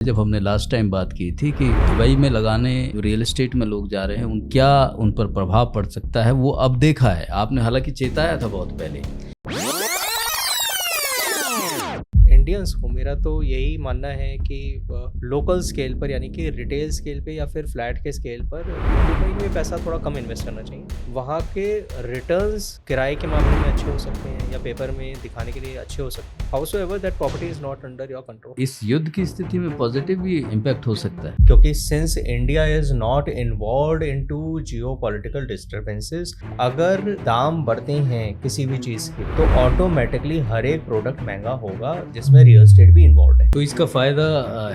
जब हमने last time बात की थी कि दुबई में लगाने जो रियल एस्टेट में लोग जा रहे हैं उन पर प्रभाव पड़ सकता है, वो अब देखा है आपने, हालांकि चेताया था बहुत पहले। इंडियंस को मेरा तो यही मानना है कि लोकल स्केल पर यानी कि रिटेल स्केल पे या फिर फ्लैट के स्केल पर दुबई में पैसा थोड़ा कम इन्वेस्ट करना चाहिए। वहाँ के रिटर्न्स किराए के मामले में अच्छे हो सकते हैं या पेपर में दिखाने के लिए अच्छे हो सकते हैं। However that property is not under your control. इस युद्ध की स्थिति में पॉजिटिव भी इम्पैक्ट हो सकता है, क्योंकि since India is not involve into geopolitical disturbances, अगर दाम बढ़ते हैं किसी भी चीज के तो ऑटोमेटिकली हर एक प्रोडक्ट महंगा होगा जिसमें रियल एस्टेट भी इन्वॉल्व है। तो इसका फायदा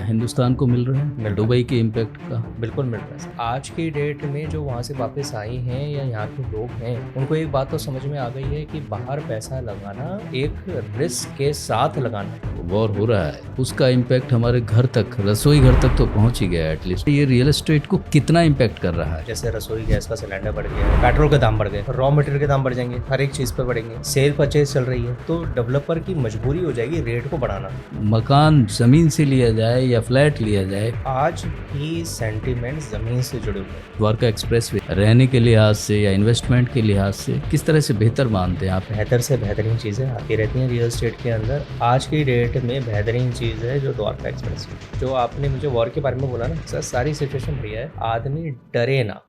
हिंदुस्तान को मिल रहा है दुबई के इम्पैक्ट का। बिल्कुल मिल रहा है। आज की डेट में जो वहाँ से वापस आई हैं या यहाँ के लोग हैं, उनको एक बात तो समझ में आ गई है कि बाहर पैसा लगाना एक रिस्क के साथ लगाना है। वॉर हो रहा है, उसका इम्पैक्ट हमारे घर तक, रसोई घर तक तो पहुंच ही गया एटलीस्ट। ये रियल एस्टेट को कितना इम्पैक्ट कर रहा है? जैसे रसोई गैस का सिलेंडर बढ़ गया, पेट्रोल के दाम बढ़ गए, रॉ मटेरियल के दाम बढ़ जाएंगे, हर एक चीज पे बढ़ेंगे, सेल परचेज चल रही है, तो डेवलपर की मजबूरी हो जाएगी रेट को बढ़ाना। मकान जमीन से लिया जाए या फ्लैट लिया जाए, आज भी सेंटीमेंट जमीन से जुड़े हुए हैं। द्वारका एक्सप्रेस वे रहने के लिहाज से या इन्वेस्टमेंट के लिहाज से किस तरह से बेहतर मानते हैं आप? बेहतर से बेहतरीन चीज़ें आती रहती हैं रियल एस्टेट के अंदर। आज की डेट में बेहतरीन चीज़ है जो द्वारका एक्सप्रेस है। जो आपने मुझे वॉर के बारे में बोला ना सर, सारी सिचुएशन बढ़िया है, आदमी डरे ना।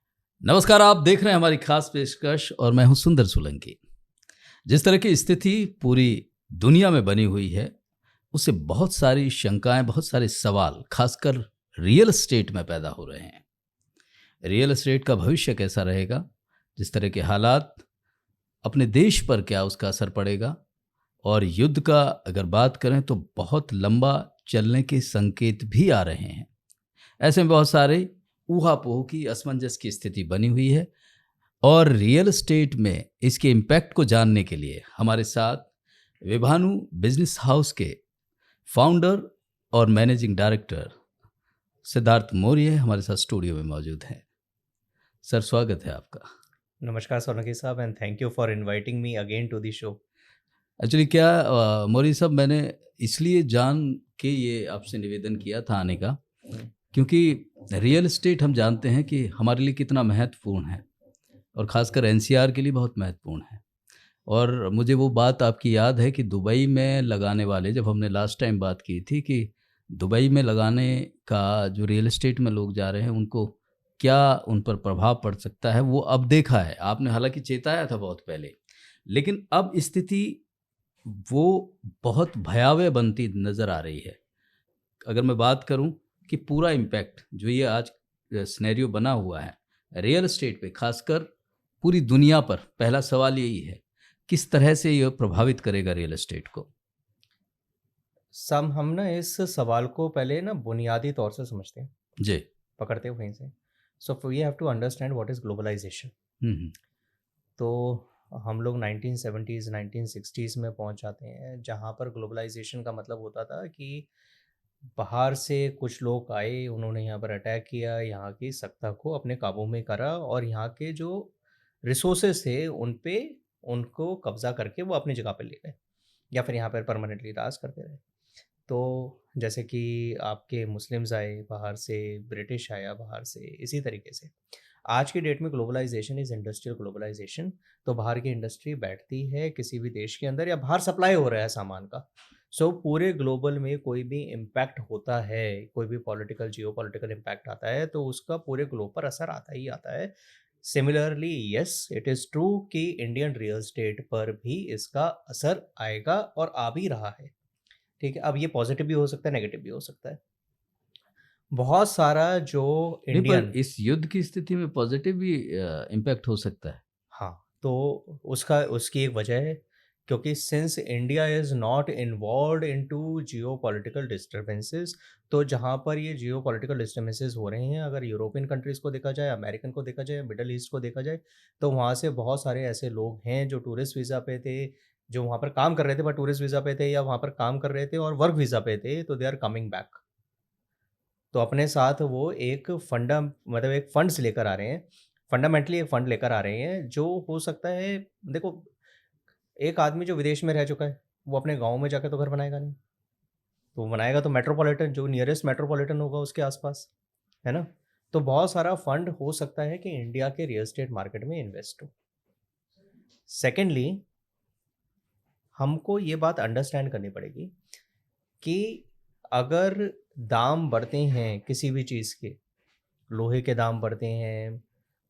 नमस्कार, आप देख रहे हैं हमारी खास पेशकश और मैं हूं सुंदर सोलंकी। जिस तरह की स्थिति पूरी दुनिया में बनी हुई है, उससे बहुत सारी शंकाएं, बहुत सारे सवाल खासकर रियल एस्टेट में पैदा हो रहे हैं। रियल एस्टेट का भविष्य कैसा रहेगा, जिस तरह के हालात, अपने देश पर क्या उसका असर पड़ेगा, और युद्ध का अगर बात करें तो बहुत लंबा चलने के संकेत भी आ रहे हैं। ऐसे में बहुत सारे ऊहापोह की, असमंजस की स्थिति बनी हुई है। और रियल एस्टेट में इसके इम्पैक्ट को जानने के लिए हमारे साथ विभानु बिजनेस हाउस के फाउंडर और मैनेजिंग डायरेक्टर सिद्धार्थ मौर्य हमारे साथ स्टूडियो में मौजूद हैं। सर, स्वागत है आपका। नमस्कार सोलंकी साहब, and thank you for inviting me again to the show. Actually क्या मौर्य साहब, मैंने इसलिए जान के ये आपसे निवेदन किया था आने का, क्योंकि रियल एस्टेट हम जानते हैं कि हमारे लिए कितना महत्वपूर्ण है और ख़ासकर एनसीआर के लिए बहुत महत्वपूर्ण है। और मुझे वो बात आपकी याद है कि दुबई में लगाने वाले, जब हमने लास्ट टाइम बात की थी कि दुबई में लगाने का जो रियल एस्टेट में लोग जा रहे हैं उन पर प्रभाव पड़ सकता है, वो अब देखा है आपने, हालांकि चेताया था बहुत पहले। लेकिन अब स्थिति वो बहुत भयावह बनती नज़र आ रही है। अगर मैं बात करूं कि पूरा इम्पैक्ट जो ये आज सिनेरियो बना हुआ है रियल एस्टेट पे, खासकर पूरी दुनिया पर, पहला सवाल यही है, किस तरह से ये प्रभावित करेगा रियल एस्टेट को? हम ना इस सवाल को पहले ना बुनियादी तौर से समझते हैं, जी। पकड़ते हैं वहीं से। So we have to understand what is globalization. Hmm. तो हम लोग 1970s 1960s में पहुंच जाते हैं, जहां पर ग्लोबलाइजेशन का मतलब होता था कि बाहर से कुछ लोग आए, उन्होंने यहाँ पर अटैक किया, यहाँ की सत्ता को अपने काबू में करा और यहाँ के जो रिसोर्सेस थे उन पे उनको कब्जा करके वो अपनी जगह पर ले गए या फिर यहाँ पर परमानेंटली राज करते रहे। तो जैसे कि आपके मुस्लिम्स आए बाहर से, ब्रिटिश आया बाहर से, इसी तरीके से आज की डेट में ग्लोबलाइजेशन इज़ इंडस्ट्रियल ग्लोबलाइजेशन। तो बाहर की इंडस्ट्री बैठती है किसी भी देश के अंदर या बाहर सप्लाई हो रहा है सामान का। सो पूरे ग्लोबल में कोई भी इम्पैक्ट होता है, कोई भी पॉलिटिकल जियो पॉलिटिकल इम्पैक्ट आता है तो उसका पूरे ग्लोब पर असर आता ही आता है। Similarly yes, it is true कि इंडियन रियल स्टेट पर भी इसका असर आएगा और आ भी रहा है। ठीक है, अब ये पॉजिटिव भी हो सकता है, नेगेटिव भी हो सकता है। बहुत सारा जो नहीं, पर इंडियन, इस युद्ध की स्थिति में पॉजिटिव भी इम्पैक्ट हो सकता है। हाँ, तो उसका उसकी एक वजह है, क्योंकि since India is not involved into geopolitical disturbances, तो जहाँ पर ये जियोपॉलिटिकल डिस्टर्बेंसेस हो रहे हैं, अगर यूरोपियन कंट्रीज़ को देखा जाए, अमेरिकन को देखा जाए, मिडल ईस्ट को देखा जाए, तो वहाँ से बहुत सारे ऐसे लोग हैं जो टूरिस्ट वीज़ा पे थे, जो वहाँ पर काम कर रहे थे बट टूरिस्ट वीज़ा पे थे, या वहाँ पर काम कर रहे थे और वर्क वीज़ा पे थे, तो दे आर कमिंग बैक। तो अपने साथ वो एक मतलब एक फंड्स लेकर आ रहे हैं, फंडामेंटली एक फंड लेकर आ रहे हैं जो हो सकता है। देखो, एक आदमी जो विदेश में रह चुका है, वो अपने गाँव में जाके तो घर बनाएगा नहीं। तो वो बनाएगा तो मेट्रोपॉलिटन, जो नियरेस्ट मेट्रोपॉलिटन होगा उसके आसपास, है ना? तो बहुत सारा फंड हो सकता है कि इंडिया के रियल एस्टेट मार्केट में इन्वेस्ट हो। सेकेंडली, हमको ये बात अंडरस्टैंड करनी पड़ेगी कि अगर दाम बढ़ते हैं किसी भी चीज़ के, लोहे के दाम बढ़ते हैं,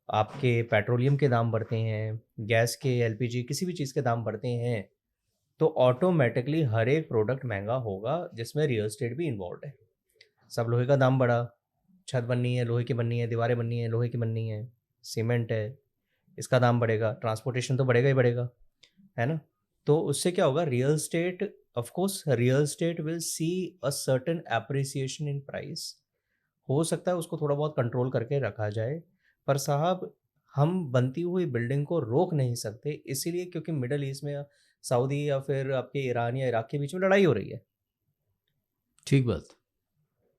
आपके पेट्रोलियम के दाम बढ़ते हैं, गैस के, एलपीजी, किसी भी चीज़ के दाम बढ़ते हैं, तो ऑटोमेटिकली हर एक प्रोडक्ट महंगा होगा जिसमें रियल एस्टेट भी इन्वॉल्व है। सब लोहे का दाम बढ़ा, छत बननी है लोहे की बननी है, दीवारें बननी है लोहे की बननी है, सीमेंट है, इसका दाम बढ़ेगा, ट्रांसपोर्टेशन तो बढ़ेगा ही बढ़ेगा, है ना? तो उससे क्या होगा, real estate, of course real estate will see a certain appreciation in price. हो सकता है उसको थोड़ा बहुत कंट्रोल करके रखा जाए, पर साहब हम बनती हुई बिल्डिंग को रोक नहीं सकते, इसीलिए क्योंकि मिडल ईस्ट में सऊदी या फिर आपके ईरान या इराक के बीच में लड़ाई हो रही है। ठीक बात।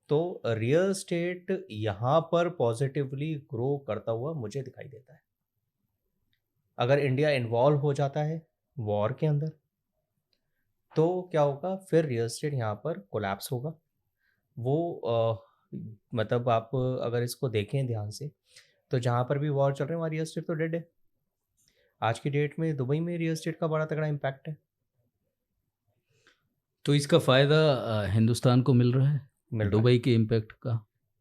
तो रियल एस्टेट यहाँ पर पॉजिटिवली ग्रो करता हुआ मुझे दिखाई देता है। अगर इंडिया इन्वॉल्व हो जाता है वॉर के अंदर, तो क्या होगा, फिर रियल एस्टेट यहाँ पर कोलैप्स होगा। वो मतलब आप अगर इसको देखें ध्यान से, तो जहाँ पर भी वॉर चल रहे हैं वहाँ रियल एस्टेट तो डेड है। आज की डेट में दुबई में रियल एस्टेट का बड़ा तगड़ा इम्पैक्ट है। तो इसका फ़ायदा हिंदुस्तान को मिल रहा है मिल रहा है, दुबई के इम्पैक्ट का?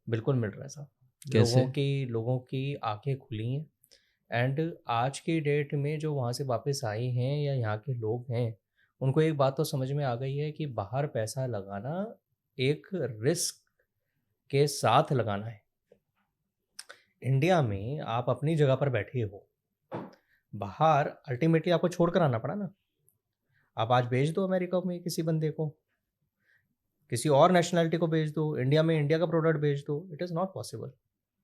बिल्कुल मिल रहा है साहब। कैसे? लोगों की आंखें खुली हैं, एंड आज की डेट में जो वहाँ से वापस आए हैं या यहाँ के लोग हैं, उनको एक बात तो समझ में आ गई है कि बाहर पैसा लगाना एक रिस्क के साथ लगाना है। इंडिया में आप अपनी जगह पर बैठे हो, बाहर अल्टीमेटली आपको छोड़ कर आना पड़ा ना। आप आज भेज दो अमेरिका में किसी बंदे को, किसी और नेशनैलिटी को भेज दो, इंडिया में इंडिया का प्रोडक्ट भेज दो, it is not possible.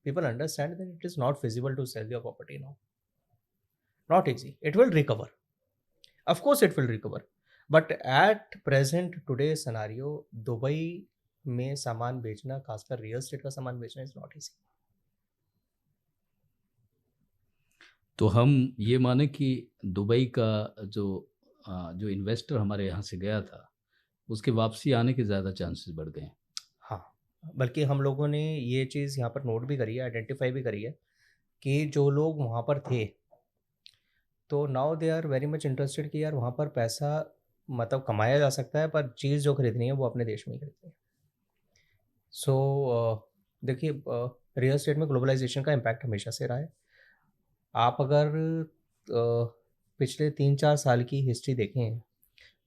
People understand that it is not feasible to sell your property now, not easy. It will recover, of course it will recover, but at present today scenario, Dubai में सामान बेचना, खासकर real estate का सामान बेचना, is not easy. तो हम ये माने कि दुबई का जो इन्वेस्टर हमारे यहाँ से गया था, उसके वापसी आने के ज़्यादा चांसेस बढ़ गए हैं। हाँ, बल्कि हम लोगों ने ये चीज़ यहाँ पर नोट भी करी है, आइडेंटिफाई भी करी है कि जो लोग वहाँ पर थे, तो now they are very much interested कि यार वहाँ पर पैसा मतलब कमाया जा सकता है, पर चीज़ जो खरीदनी है वो अपने देश में ही खरीदनी है। सो देखिए, रियल एस्टेट में ग्लोबलाइजेशन का इम्पैक्ट हमेशा से रहा है। आप अगर पिछले 3-4 साल की हिस्ट्री देखें,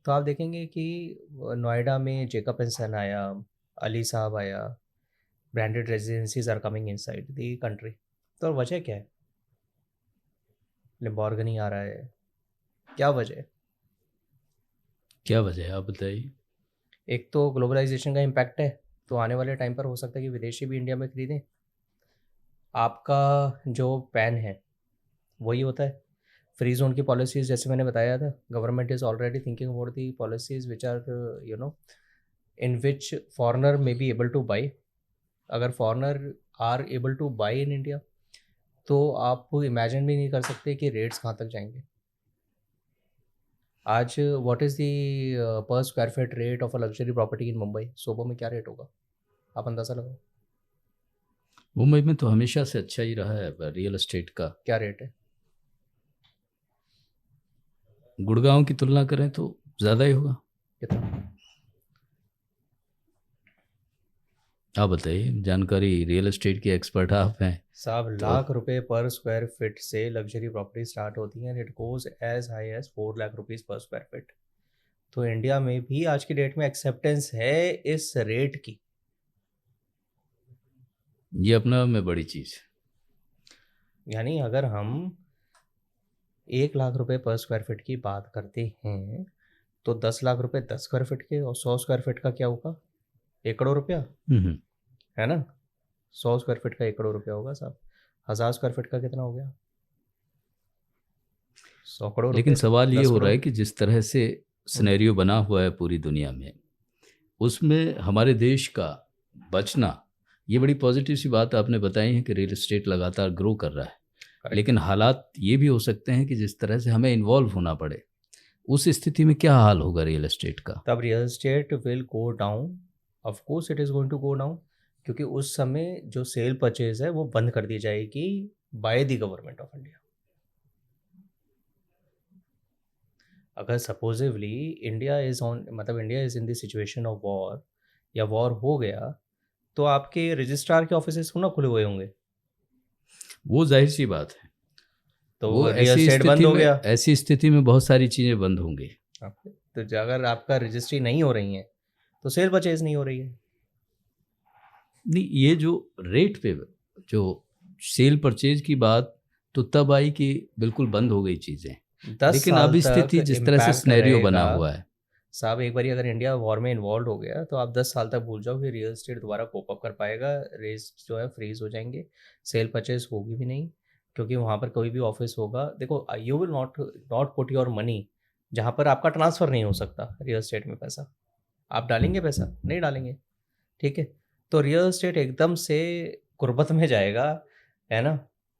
तो आप देखेंगे कि नोएडा में जेकब एंड सन आया, अली साहब आया, branded residencies are coming inside the country. तो वजह क्या है? लैम्बोर्गिनी आ रहा है, क्या वजह है? क्या वजह है, आप बताइए। एक तो ग्लोबलाइजेशन का इम्पैक्ट है, तो आने वाले टाइम पर हो सकता है कि विदेशी भी इंडिया में खरीदें। आपका जो पैन है वही होता है, फ्री जोन की पॉलिसीज़, जैसे मैंने बताया था, government is already thinking about the policies which are you know in which foreigner may be able to buy. अगर foreigner are able to buy in India, तो आप इमेजिन भी नहीं कर सकते कि रेट्स कहाँ तक जाएंगे। आज what is the per square feet rate of a luxury property in Mumbai? SoBo में क्या रेट होगा, आप अंदाज़ा लगाओ। मुंबई में तो हमेशा से अच्छा ही रहा है रियल एस्टेट का। क्या रेट है? गुड़गांव की तुलना करें तो ज़्यादा ही होगा। कितना? आप बताइए, जानकारी, रियल एस्टेट की एक्सपर्ट आप हैं। साहब तो लाख रुपए पर स्क्वायर फीट से लग्जरी प्रॉपर्टी स्टार्ट होती हैं, it goes as high as 4 lakh rupees per square feet. तो इंडिया में भी आज की डेट में एक्सेप्टेंस है इस रेट की। ये अपना में बड़ी चीज़ है। यानी अगर हम 1 लाख रुपए पर स्क्वायर फीट की बात करते हैं, तो 10 लाख रुपए 10 स्क्वायर फीट के, और 100 स्क्वायर फीट का क्या होगा? 1 करोड़ रुपया, हम्म। है ना? 100 स्क्वायर फीट का 1 करोड़ रुपया होगा साहब। 1000 स्क्वायर फीट का कितना हो गया? 100 करोड़ लेकिन रुपए, सवाल ये 10 हो रहा करोड़। है कि जिस तरह से सिनेरियो बना हुआ है पूरी दुनिया में, उसमें हमारे देश का बचना, ये बड़ी पॉजिटिव सी बात आपने बताई है कि रियल एस्टेट लगातार ग्रो कर रहा है। Correct. लेकिन हालात ये भी हो सकते हैं कि जिस तरह से हमें इन्वॉल्व होना पड़े, उस स्थिति में क्या हाल होगा रियल एस्टेट का? तब real estate will go down of course it is going to go down, क्योंकि उस समय जो सेल परचेज है वो बंद कर दी जाएगी by the government of India. अगर सपोजिवली इंडिया इज़ ऑन, मतलब India is in the situation of war, या वॉर हो गया, तो आपके रजिस्ट्रार के ऑफिसेस ना खुले हुए होंगे, वो जाहिर सी बात है। तो वो रियल एस्टेट बंद हो गया। ऐसी स्थिति में बहुत सारी चीज़ें बंद होंगी। तो अगर आपका रजिस्ट्री नहीं हो रही है तो सेल परचेज नहीं हो रही है। नहीं, ये जो रेट पे जो सेल परचेज की बात तो तब आई कि बिल्कुल बंद हो गई चीज़ें, 10 लेकिन साल अब तक स्थिति जिस तरह से इम्पैक्ट सिनेरियो बना रहेगा हुआ है, साहब। एक बारी अगर इंडिया वॉर में इन्वॉल्व हो गया तो आप 10 साल तक भूल जाओ कि रियल एस्टेट दोबारा कोप अप कर पाएगा। रेट्स जो है फ्रीज हो जाएंगे, सेल परचेज होगी भी नहीं, क्योंकि वहाँ पर कोई भी ऑफिस होगा। देखो, you will not not put your money जहाँ पर आपका ट्रांसफ़र नहीं हो सकता। रियल एस्टेट में पैसा आप डालेंगे, पैसा नहीं डालेंगे, ठीक है। तो रियल एस्टेट एकदम से गुर्बत में जाएगा, है ना,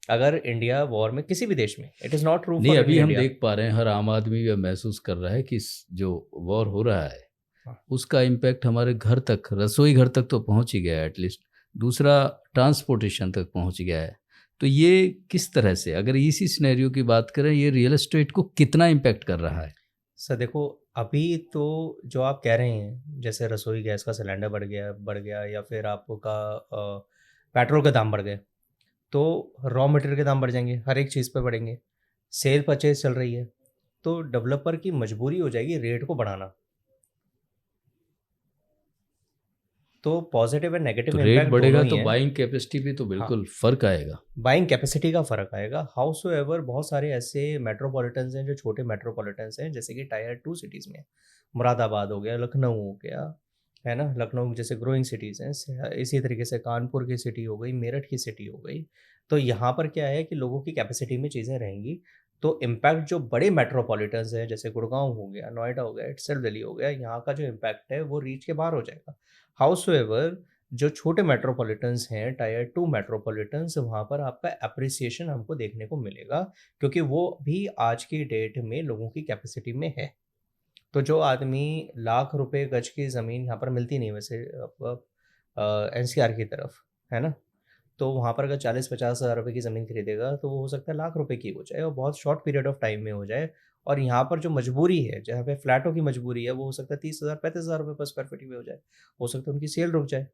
अगर इंडिया वॉर में, किसी भी देश में। इट इज़ नॉट ट्रू नहीं फॉर अभी हम इंडिया। देख पा रहे हैं, हर आम आदमी यह महसूस कर रहा है कि जो वॉर हो रहा है हाँ। उसका इम्पैक्ट हमारे घर तक, रसोई घर तक तो पहुंच ही गया है एटलीस्ट, दूसरा ट्रांसपोर्टेशन तक पहुंच गया है। तो ये किस तरह से, अगर इसी सिनेरियो की बात करें, ये रियल एस्टेट को कितना इम्पैक्ट कर रहा है? सर देखो, अभी तो जो आप कह रहे हैं, जैसे रसोई गैस का सिलेंडर बढ़ गया, या फिर आपका पेट्रोल के दाम बढ़ गए, तो रॉ मटेरियल के दाम बढ़ जाएंगे, हर एक चीज़ पे बढ़ेंगे। सेल परचेज चल रही है, तो डेवलपर की मजबूरी हो जाएगी रेट को बढ़ाना। तो पॉजिटिव एंड तो नेगेटिव रेट इम्पैक्ट बढ़ेगा दोनों ही तो हैं। बाइंग कैपेसिटी भी तो हाँ, बिल्कुल फर्क आएगा। बाइंग कैपेसिटी का फ़र्क आएगा। हाउसएवर बहुत सारे ऐसे मेट्रोपॉलिटन्स हैं जो छोटे मेट्रोपॉलिटन्स हैं, जैसे कि टायर 2 सिटीज़ में मुरादाबाद हो गया, लखनऊ हो गया, है ना। लखनऊ जैसे ग्रोइंग सिटीज़ हैं, इसी तरीके से कानपुर की सिटी हो गई, मेरठ की सिटी हो गई। तो यहाँ पर क्या है कि लोगों की कैपेसिटी में चीज़ें रहेंगी, तो इम्पैक्ट जो बड़े मेट्रोपॉलिटन्स हैं, जैसे गुड़गांव हो गया, नोएडा हो गया, एक्सेल दिल्ली हो गया, यहाँ का जो इम्पैक्ट है वो रीच के बाहर हो जाएगा। हाउसएवर जो छोटे मेट्रोपॉलिटन्स हैं, टायर 2 मेट्रोपॉलिटन्स, वहाँ पर आपका एप्रिसिएशन हमको देखने को मिलेगा, क्योंकि वो भी आज की डेट में लोगों की कैपेसिटी में है। तो जो आदमी लाख रुपए गज की ज़मीन, यहाँ पर मिलती नहीं वैसे एनसीआर की तरफ, है ना, तो वहाँ पर अगर 40-50 हज़ार रुपए की ज़मीन खरीदेगा तो वो हो सकता है लाख रुपए की हो जाए, और बहुत शॉर्ट पीरियड ऑफ टाइम में हो जाए। और यहाँ पर जो मजबूरी है, जहाँ पे फ्लैटों की मजबूरी है, वो हो सकता है 30,000 35,000 रुपए पर स्क्वायर फीट में हो जाए। हो सकता है उनकी सेल रुक जाए।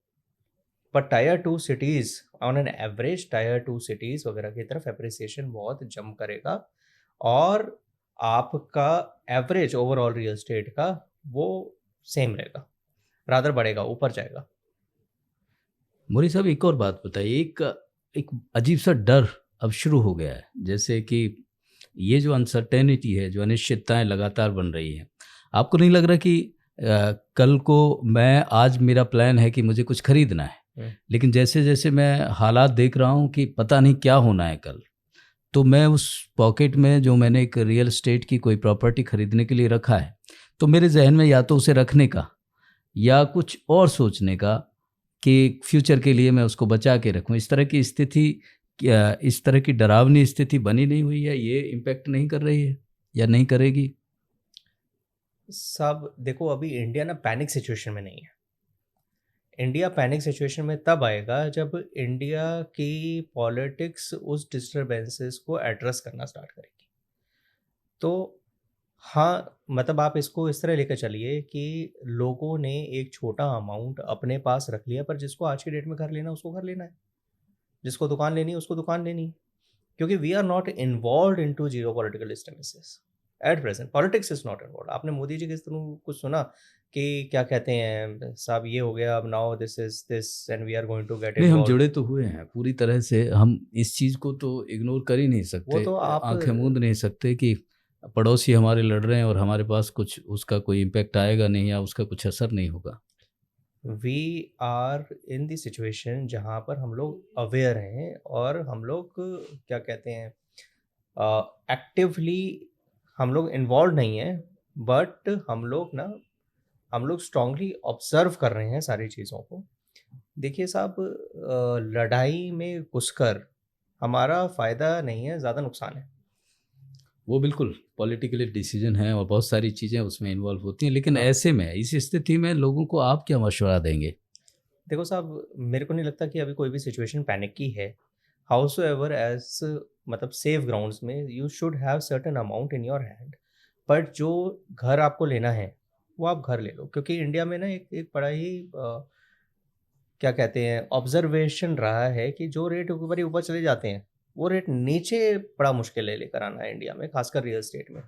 पर tyre 2 cities, on an average tyre 2 cities वगैरह की तरफ एप्रिसिएशन बहुत जंप करेगा, और आपका एवरेज ओवरऑल रियल एस्टेट का वो सेम रहेगा, रादर बढ़ेगा, ऊपर जाएगा। मोरी साहब एक और बात बताइए, एक एक अजीब सा डर अब शुरू हो गया है, जैसे कि ये जो अनसर्टेनिटी है, जो अनिश्चितताएं लगातार बन रही हैं, आपको नहीं लग रहा कि कल को आज मेरा प्लान है कि मुझे कुछ खरीदना है, लेकिन जैसे जैसे मैं हालात देख रहा हूँ कि पता नहीं क्या होना है कल, तो मैं उस पॉकेट में जो मैंने एक रियल एस्टेट की कोई प्रॉपर्टी खरीदने के लिए रखा है, तो मेरे जहन में या तो उसे रखने का या कुछ और सोचने का कि फ्यूचर के लिए मैं उसको बचा के रखूं, इस तरह की स्थिति, क्या इस तरह की डरावनी स्थिति बनी नहीं हुई है? ये इम्पेक्ट नहीं कर रही है या नहीं करेगी? सब देखो, अभी इंडिया ना पैनिक सिचुएशन में नहीं है। इंडिया पैनिक सिचुएशन में तब आएगा जब इंडिया की पॉलिटिक्स उस डिस्टरबेंसेस को एड्रेस करना स्टार्ट करेगी। तो हाँ, मतलब आप इसको इस तरह लेकर चलिए कि लोगों ने एक छोटा अमाउंट अपने पास रख लिया, पर जिसको आज की डेट में घर लेना है उसको घर लेना है, जिसको दुकान लेनी है उसको दुकान लेनी है, क्योंकि we are not involve into geopolitical disturbances at present. Politics is not involve. आपने मोदी जी के थ्रू कुछ सुना कि क्या कहते हैं साहब, ये हो गया, अब now this is this and we are going to get नहीं, हम इन्वॉल्व। जुड़े तो हुए हैं पूरी तरह से, हम इस चीज़ को तो इग्नोर कर ही नहीं वो सकते, तो आप, आंखें मूंद नहीं सकते कि पड़ोसी हमारे लड़ रहे हैं और हमारे पास कुछ उसका कोई इम्पेक्ट आएगा नहीं या उसका कुछ असर नहीं होगा। We are in the situation जहाँ पर हम लोग अवेयर हैं, और हम लोग क्या कहते हैं, एक्टिवली हम लोग इन्वॉल्व नहीं हैं, बट हम लोग स्ट्रांगली ऑब्जर्व कर रहे हैं सारी चीज़ों को। देखिए साहब, लड़ाई में घुसकर हमारा फ़ायदा नहीं है, ज़्यादा नुकसान है। वो बिल्कुल पॉलिटिकली डिसीजन है और बहुत सारी चीज़ें उसमें इन्वॉल्व होती हैं, लेकिन हाँ। ऐसे में इस स्थिति में लोगों को आप क्या मशवरा देंगे? देखो साहब, मेरे को नहीं लगता कि अभी कोई भी सिचुएशन पैनिक की है। हाउसोएवर एज़ मतलब सेफ ग्राउंड्स में you should have certain amount in your hand. But जो घर आपको लेना है, वो आप घर ले लो। क्योंकि इंडिया में ना एक एक बड़ा ही क्या कहते हैं ऑब्जर्वेशन रहा है कि जो रेट एक बारी ऊपर चले जाते हैं, वो रेट नीचे बड़ा मुश्किल है लेकर आना है इंडिया में, खासकर रियल एस्टेट में।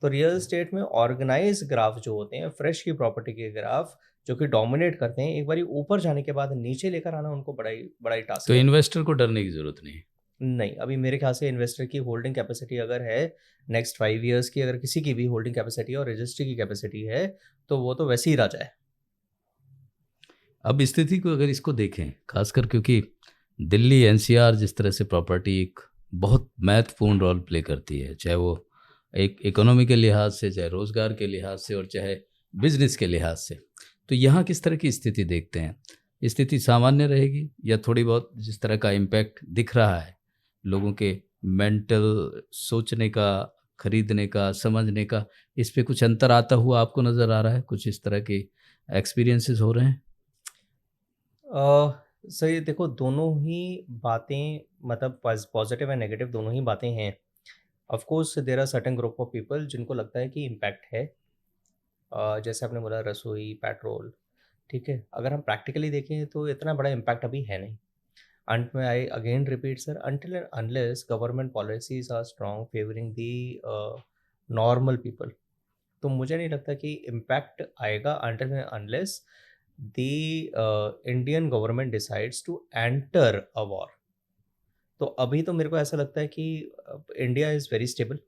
तो रियल एस्टेट में ऑर्गेनाइज़ ग्राफ जो होते हैं, फ्रेश की प्रॉपर्टी के ग्राफ जो कि डोमिनेट करते हैं, एक बारी ऊपर जाने के बाद नीचे लेकर आना उनको बड़ा ही तो टास्क है। इन्वेस्टर को डरने की ज़रूरत नहीं है। नहीं, अभी मेरे ख्याल से इन्वेस्टर की होल्डिंग कैपेसिटी अगर है, नेक्स्ट 5 ईयर्स की अगर किसी की भी होल्डिंग कैपेसिटी और रजिस्ट्री की कैपेसिटी है, तो वो तो वैसे ही राजा है। अब स्थिति को अगर इसको देखें, खासकर क्योंकि दिल्ली एनसीआर जिस तरह से प्रॉपर्टी एक बहुत महत्वपूर्ण रोल प्ले करती है, चाहे वो एक इकोनॉमी के लिहाज से, चाहे रोज़गार के लिहाज से और चाहे बिजनेस के लिहाज से, तो यहाँ किस तरह की स्थिति देखते हैं? स्थिति सामान्य रहेगी या थोड़ी बहुत जिस तरह का इम्पैक्ट दिख रहा है लोगों के मेंटल सोचने का, खरीदने का, समझने का, इस पे कुछ अंतर आता हुआ आपको नज़र आ रहा है? कुछ इस तरह के एक्सपीरियंसेस हो रहे हैं? सही देखो, दोनों ही बातें मतलब पॉजिटिव एंड नेगेटिव दोनों ही बातें हैं। Of course there are certain group of people जिनको लगता है कि इम्पैक्ट है। जैसे आपने बोला रसोई, पेट्रोल, ठीक है। अगर हम प्रैक्टिकली देखें तो इतना बड़ा इम्पैक्ट अभी है नहीं। अंत में I again repeat sir, until and unless government policies are strong favouring the normal people, तो मुझे नहीं लगता कि इम्पैक्ट आएगा until and unless the Indian government decides to enter a war. तो अभी तो मेरे को ऐसा लगता है कि इंडिया इज़ वेरी स्टेबल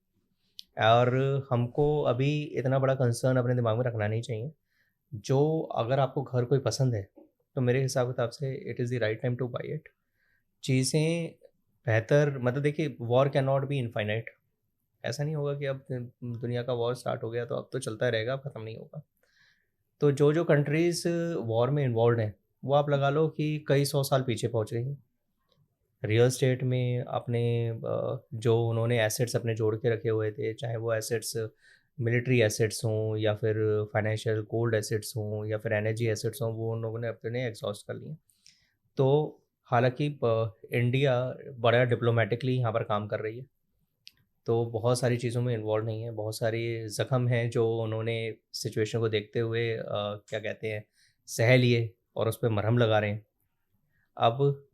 और हमको अभी इतना बड़ा कंसर्न अपने दिमाग में रखना नहीं चाहिए। जो अगर आपको घर कोई पसंद है, तो मेरे हिसाब किताब से it is the right time two by it. चीज़ें बेहतर मतलब देखिए, war can not be infinite. ऐसा नहीं होगा कि अब दुनिया का वॉर स्टार्ट हो गया तो अब तो चलता रहेगा, अब ख़त्म नहीं होगा। तो जो कंट्रीज़ वॉर में इन्वॉल्व हैं, वो आप लगा लो कि कई 100 साल पीछे पहुँच गई हैं। रियल एस्टेट में अपने जो उन्होंने एसेट्स अपने जोड़ के रखे हुए थे, चाहे वो एसेट्स मिलिट्री एसेट्स हों या फिर फाइनेंशियल गोल्ड एसेट्स हों या फिर एनर्जी एसेट्स हों, वो उन लोगों ने अपने एग्जॉस्ट कर लिए। तो हालांकि इंडिया बड़ा डिप्लोमेटिकली यहाँ पर काम कर रही है, तो बहुत सारी चीज़ों में इन्वॉल्व नहीं है। बहुत सारी ज़ख्म हैं जो उन्होंने सिचुएशन को देखते हुए क्या कहते हैं सह लिए और उस पे मरहम लगा रहे हैं। अब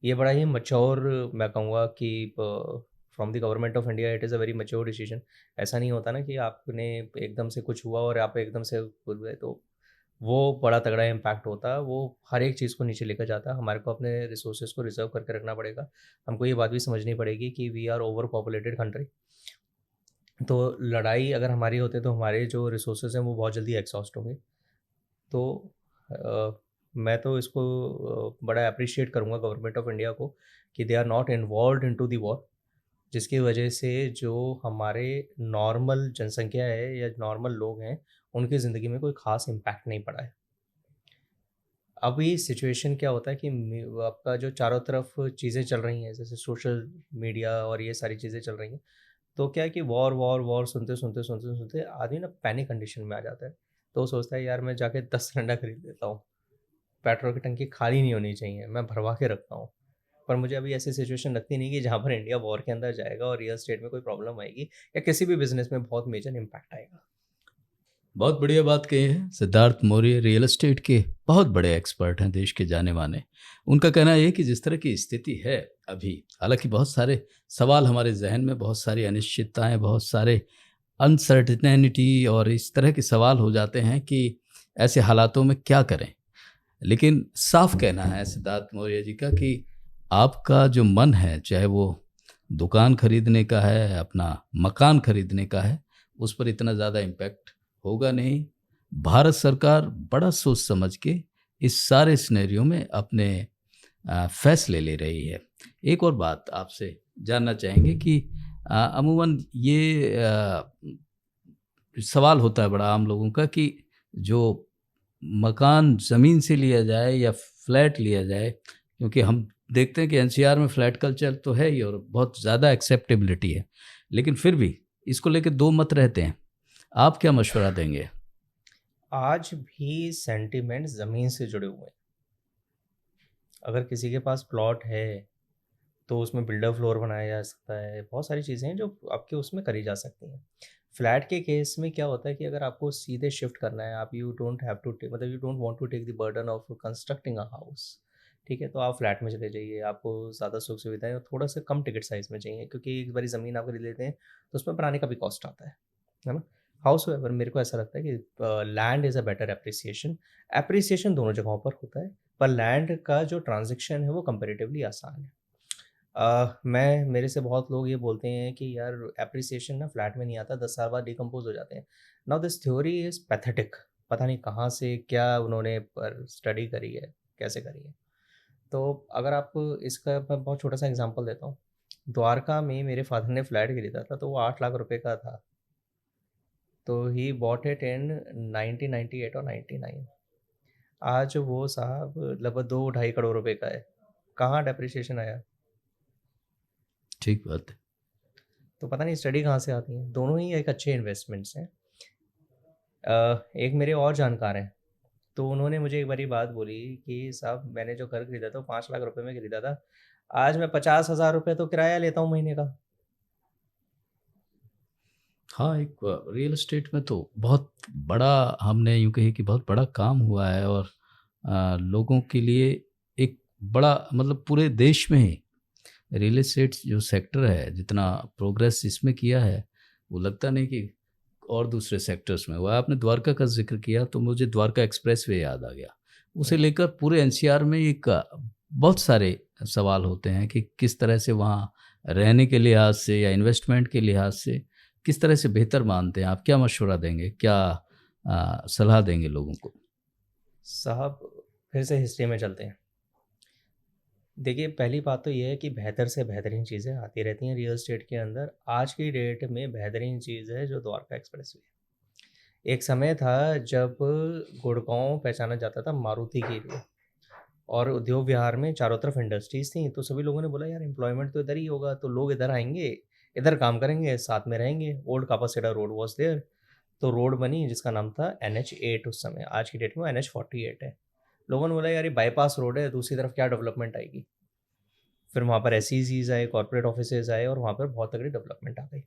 ये बड़ा ही मैच्योर, मैं कहूँगा कि from the government of India it is a very mature decision. ऐसा नहीं होता ना कि आपने एकदम से कुछ हुआ और आप एकदम से खुल गए, तो वो बड़ा तगड़ा इम्पैक्ट होता है। वो हर एक चीज़ को नीचे लेकर जाता है। हमारे को अपने रिसोर्सेज को रिजर्व करके रखना पड़ेगा। हमको ये बात भी समझनी पड़ेगी कि we are overpopulated country. तो लड़ाई अगर हमारी होती है तो हमारे जो रिसोर्सेज हैं वो बहुत जल्दी एग्जॉस्ट होंगे। तो मैं तो इसको बड़ा अप्रिशिएट करूँगा गवर्नमेंट ऑफ इंडिया को कि they are not involved into the war, जिसकी वजह से जो हमारे नॉर्मल जनसंख्या है या नॉर्मल लोग हैं, उनकी ज़िंदगी में कोई ख़ास इम्पैक्ट नहीं पड़ा है। अभी सिचुएशन क्या होता है कि आपका जो चारों तरफ चीज़ें चल रही हैं, जैसे सोशल मीडिया और ये सारी चीज़ें चल रही हैं, तो क्या है कि वॉर वॉर वॉर सुनते आदमी ना पैनिक कंडीशन में आ जाता है। तो वो सोचता है यार मैं जाके 10 सिलेंडर खरीद लेता हूँ, पेट्रोल की टंकी खाली नहीं होनी चाहिए, मैं भरवा के रखता हूँ। पर मुझे अभी ऐसी सिचुएशन लगती नहीं कि जहाँ पर इंडिया वॉर के अंदर जाएगा और रियल एस्टेट में कोई प्रॉब्लम आएगी या किसी भी बिज़नेस में बहुत मेजर इम्पैक्ट आएगा। बहुत बढ़िया बात कही है। सिद्धार्थ मौर्य रियल एस्टेट के बहुत बड़े एक्सपर्ट हैं, देश के जाने माने। उनका कहना है कि जिस तरह की स्थिति है अभी, हालांकि बहुत सारे सवाल हमारे जहन में, बहुत सारी अनिश्चितताएं, बहुत सारे अनसर्टेनिटी और इस तरह के सवाल हो जाते हैं कि ऐसे हालातों में क्या करें। लेकिन साफ कहना है सिद्धार्थ मौर्य जी का कि आपका जो मन है, चाहे वो दुकान खरीदने का है, अपना मकान खरीदने का है, उस पर इतना ज़्यादा इम्पैक्ट होगा नहीं। भारत सरकार बड़ा सोच समझ के इस सारे सिनेरियो में अपने फैसले ले रही है। एक और बात आपसे जानना चाहेंगे कि अमूमन ये सवाल होता है बड़ा आम लोगों का कि जो मकान ज़मीन से लिया जाए या फ्लैट लिया जाए, क्योंकि हम देखते हैं कि एनसीआर में फ्लैट कल्चर तो है ही और बहुत ज़्यादा एक्सेप्टेबिलिटी है, लेकिन फिर भी इसको लेके दो मत रहते हैं। आप क्या मशवरा देंगे? आज भी सेंटिमेंट ज़मीन से जुड़े हुए हैं। अगर किसी के पास प्लॉट है तो उसमें बिल्डर फ्लोर बनाया जा सकता है, बहुत सारी चीज़ें हैं जो आपके उसमें करी जा सकती हैं। फ्लैट के केस में क्या होता है कि अगर आपको सीधे शिफ्ट करना है, आप you don't have to take, मतलब you don't want to take the burden of constructing a house, ठीक है, तो आप फ्लैट में चले जाइए। आपको ज़्यादा सुख सुविधाएं और थोड़ा सा कम टिकट साइज़ में चाहिए, क्योंकि एक बारी ज़मीन आप खरीद लेते हैं तो उसमें बनाने का भी कॉस्ट आता है ना। हाउस पर मेरे को ऐसा लगता है कि land is a better appreciation. Appreciation दोनों जगहों पर होता है, पर लैंड का जो ट्रांजेक्शन है वो कंपेरेटिवली आसान है। मैं मेरे से बहुत लोग ये बोलते हैं कि यार एप्रिसिएशन ना फ्लैट में नहीं आता, 10 साल बाद डिकम्पोज हो जाते हैं। Now this theory is pathetic. पता नहीं कहाँ से क्या उन्होंने पर स्टडी करी है, कैसे करी है। तो अगर आप इसका मैं बहुत छोटा सा एग्जांपल देता हूँ। द्वारका में मेरे फादर ने फ्लैट खरीदा था तो वो 8 लाख रुपए का था। तो ही बॉट इट इन 1998 और 99। आज वो साहब लगभग 2 ढाई करोड़ रुपए का है। कहाँ डेप्रिसिएशन आया? ठीक बात है। तो पता नहीं स्टडी कहाँ से आती है। दोनों ही एक अच्छे इन्वेस्टमेंट्स हैं। एक मेरे और जानकार हैं, तो उन्होंने मुझे एक बारी बात बोली कि साहब मैंने जो घर खरीदा था वो 5 लाख रुपए में खरीदा था। आज मैं 50,000 रुपए तो किराया लेता हूँ महीने का। हाँ, एक रियल एस्टेट में तो बहुत बड़ा, हमने यूँ कहिए कि बहुत बड़ा काम हुआ है, और लोगों के लिए एक बड़ा, मतलब पूरे देश में ही रियल एस्टेट जो सेक्टर है, जितना प्रोग्रेस इसमें किया है, वो लगता नहीं कि और दूसरे सेक्टर्स में हुआ है। आपने द्वारका का ज़िक्र किया तो मुझे द्वारका एक्सप्रेसवे याद आ गया। उसे लेकर पूरे एनसीआर में एक बहुत सारे सवाल होते हैं कि किस तरह से वहाँ रहने के लिहाज से या इन्वेस्टमेंट के लिहाज से किस तरह से बेहतर मानते हैं। आप क्या मशवरा देंगे, क्या सलाह देंगे लोगों को? साहब फिर से हिस्ट्री में चलते हैं। देखिए, पहली बात तो ये है कि बेहतर से बेहतरीन चीज़ें आती रहती हैं रियल एस्टेट के अंदर। आज की डेट में बेहतरीन चीज़ है जो द्वारका एक्सप्रेसवे। एक समय था जब गुड़गांव पहचाना जाता था मारुति के लिए, और उद्योग विहार में चारों तरफ इंडस्ट्रीज़ थी, तो सभी लोगों ने बोला यार एम्प्लॉयमेंट तो इधर ही होगा, तो लोग इधर आएँगे, इधर काम करेंगे, साथ में रहेंगे। Old Kapashera road was there, तो रोड बनी जिसका नाम था NH8 उस समय, आज की डेट में वो NH48 है। लोगों ने बोला यार ये बाईपास रोड है, दूसरी तरफ क्या डेवलपमेंट आएगी? फिर वहाँ पर SEZs आए, कॉर्पोरेट ऑफिसेज़ आए और वहाँ पर बहुत तगड़ी डेवलपमेंट आ गई।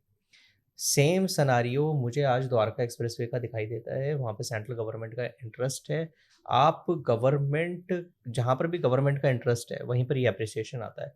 सेम सिनेरियो मुझे आज द्वारका एक्सप्रेसवे का दिखाई देता है। वहाँ पे सेंट्रल गवर्नमेंट का इंटरेस्ट है। आप गवर्नमेंट, जहाँ पर भी गवर्नमेंट का इंटरेस्ट है, वहीं पर ये एप्रिसिएशन आता है।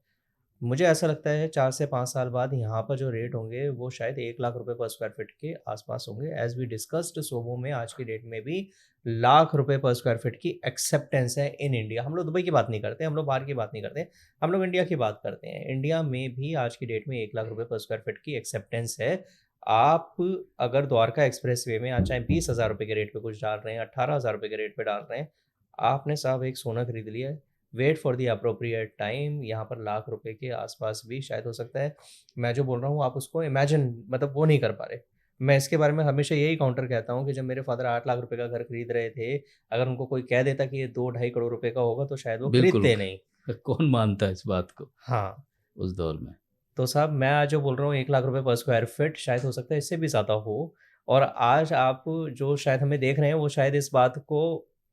मुझे ऐसा लगता है 4 से 5 साल बाद यहाँ पर जो रेट होंगे वो शायद 1 लाख रुपए पर स्क्वायर फीट के आसपास होंगे। एज़ वी डिस्कस्ड सोबो में आज की डेट में भी लाख रुपए पर स्क्वायर फीट की एक्सेप्टेंस है इन इंडिया। हम लोग दुबई की बात नहीं करते, हम लोग बाहर की बात नहीं करते, हम लोग इंडिया की बात करते हैं। इंडिया में भी आज की डेट में 1 लाख रुपए पर स्क्वायर फीट की एक्सेप्टेंस है। आप अगर द्वारका एक्सप्रेसवे में आज चाहे 20,000 रुपए के रेट पे कुछ डाल रहे हैं, 18,000 रुपए के रेट पे डाल रहे हैं, आपने साहब एक सोना खरीद लिया है। Wait for the appropriate time, यहाँ पर लाख रुपए के आसपास भी शायद हो सकता है। मैं जो बोल रहा हूँ आप उसको इमेजिन, मतलब वो नहीं कर पा रहे। मैं इसके बारे में हमेशा यही काउंटर कहता हूँ कि जब मेरे फादर 8 लाख रुपए का घर खरीद रहे थे, अगर उनको कोई कह देता कि ये 2 ढाई करोड़ रुपए का होगा तो शायद वो बिल्कुल। खरीदते नहीं। कौन मानता है इस बात को हाँ, उस दौर में? तो साहब मैं आज जो बोल रहा हूँ 1 लाख रुपए पर स्क्वायर फीट, शायद हो सकता है इससे भी ज़्यादा हो। और आज आप जो शायद हमें देख रहे हैं वो शायद इस बात को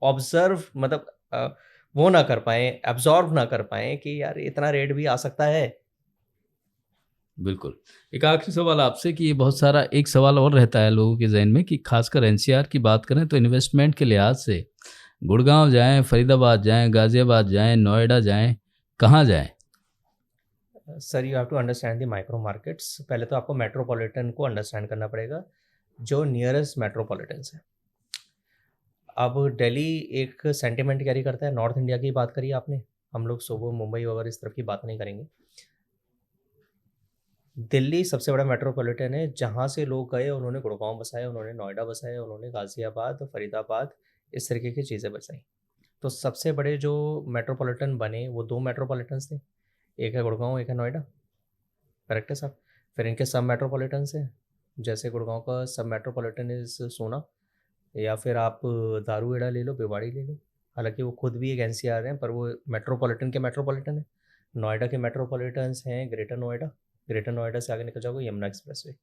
ऑब्ज़र्व, मतलब वो ना कर पाएँ, एब्ज़ॉर्ब ना कर पाएँ कि यार इतना रेट भी आ सकता है। बिल्कुल। एक आखिरी सवाल आपसे कि ये बहुत सारा एक सवाल और रहता है लोगों के ज़हन में कि खासकर एनसीआर की बात करें तो इन्वेस्टमेंट के लिहाज से गुड़गांव जाएँ, फरीदाबाद जाएँ, गाज़ियाबाद जाएँ, नोएडा जाएँ, कहाँ जाएँ? Sir you have to understand the micro markets. पहले तो आपको मेट्रोपॉलिटन को अंडरस्टैंड करना पड़ेगा, जो नियरेस्ट मेट्रोपॉलिटन्स है। अब दिल्ली एक सेंटिमेंट कैरी करता है। नॉर्थ इंडिया की बात करी आपने, हम लोग सुबह मुंबई वगैरह इस तरफ की बात नहीं करेंगे। दिल्ली सबसे बड़ा मेट्रोपॉलिटन है, जहाँ से लोग गए उन्होंने गुड़गांव बसाया, उन्होंने नोएडा बसाया, उन्होंने गाज़ियाबाद, फरीदाबाद, इस तरीके की चीज़ें बसाई। तो सबसे बड़े जो मेट्रोपॉलिटन बने वो 2 मेट्रोपॉलिटन्स थे, एक है गुड़गांव, एक है नोएडा। करेक्ट है साहब? फिर इनके सब मेट्रोपॉलिटन्स हैं, जैसे गुड़गांव का सब मेट्रोपॉलिटन इज़ सोना, या फिर आप दारूहेड़ा ले लो, भिवाड़ी ले लो। हालाँकि वो खुद भी एक एनसीआर हैं, पर वो मेट्रोपॉलिटन के मेट्रोपॉलिटन हैं। नोएडा के मेट्रोपॉलिटन्स हैं ग्रेटर नोएडा, ग्रेटर नोएडा से आगे निकल जाओगे यमुना एक्सप्रेसवे।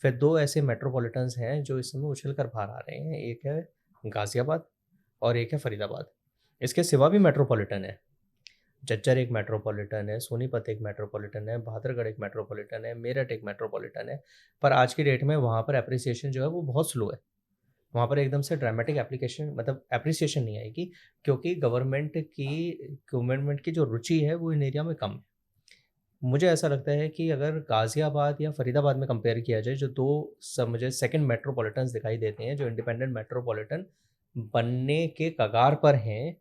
फिर 2 ऐसे मेट्रोपॉलिटन्स हैं जो इस समय उछल कर बाहर आ रहे हैं, एक है गाज़ियाबाद और एक है फ़रीदाबाद। इसके सिवा भी मेट्रोपॉलिटन है, झज्जर एक मेट्रोपॉलिटन है, सोनीपत एक मेट्रोपॉलिटन है, बहादुरगढ़ एक मेट्रोपॉलिटन है, मेरठ एक मेट्रोपॉलिटन है। पर आज की डेट में वहाँ पर एप्रिसिएशन जो है वो बहुत स्लो है। वहाँ पर एकदम से ड्रामेटिक एप्लीकेशन मतलब एप्रिसिएशन नहीं आएगी, क्योंकि गवर्नमेंट की जो रुचि है वो इन एरिया में कम है। मुझे ऐसा लगता है कि अगर गाज़ियाबाद या फ़रीदाबाद में कंपेयर किया जाए, जो 2 सब मुझे सेकंड मेट्रोपॉलिटन्स दिखाई देते हैं, जो इंडिपेंडेंट मेट्रोपॉलिटन बनने के कगार पर हैं,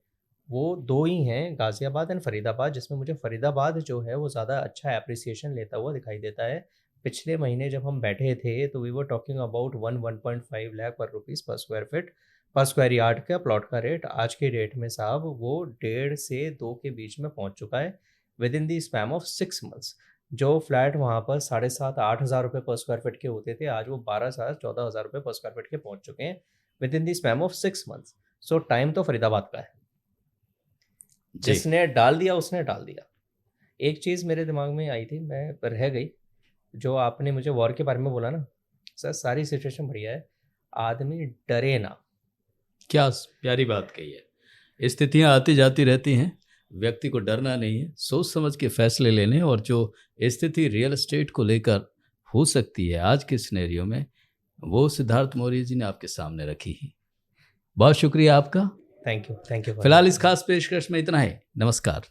वो 2 ही हैं, गाज़ियाबाद एंड फ़रीदाबाद, जिसमें मुझे फ़रीदाबाद जो है वो ज़्यादा अच्छा एप्रिसिएशन लेता हुआ दिखाई देता है। पिछले महीने जब हम बैठे थे तो we were talking about 1.5 lakh per rupees per square feet per square yard का प्लॉट का रेट आज के डेट में साहब वो 1.5 से 2 के बीच में पहुंच चुका है with in the span of 6 months. जो फ्लैट वहाँ पर 7,500-8 हज़ार रुपये पर स्क्वायर फीट के होते थे, आज वो 12,000-14,000 रुपये पर स्क्वायर फीट के पहुंच चुके हैं with in the span of 6 months. So time तो फरीदाबाद का है, जी। जिसने डाल दिया उसने डाल दिया। एक चीज़ मेरे दिमाग में आई थी, मैं रह गई, जो आपने मुझे वॉर के बारे में बोला ना, सर सारी सिचुएशन बढ़िया है, आदमी डरे ना। क्या प्यारी बात कही है। स्थितियां आती जाती रहती हैं, व्यक्ति को डरना नहीं है, सोच समझ के फैसले लेने, और जो स्थिति रियल एस्टेट को लेकर हो सकती है आज के सिनेरियो में, वो सिद्धार्थ मौर्य जी ने आपके सामने रखी है। बहुत शुक्रिया आपका। थैंक यू फिलहाल इस खास पेशकश में इतना ही। नमस्कार।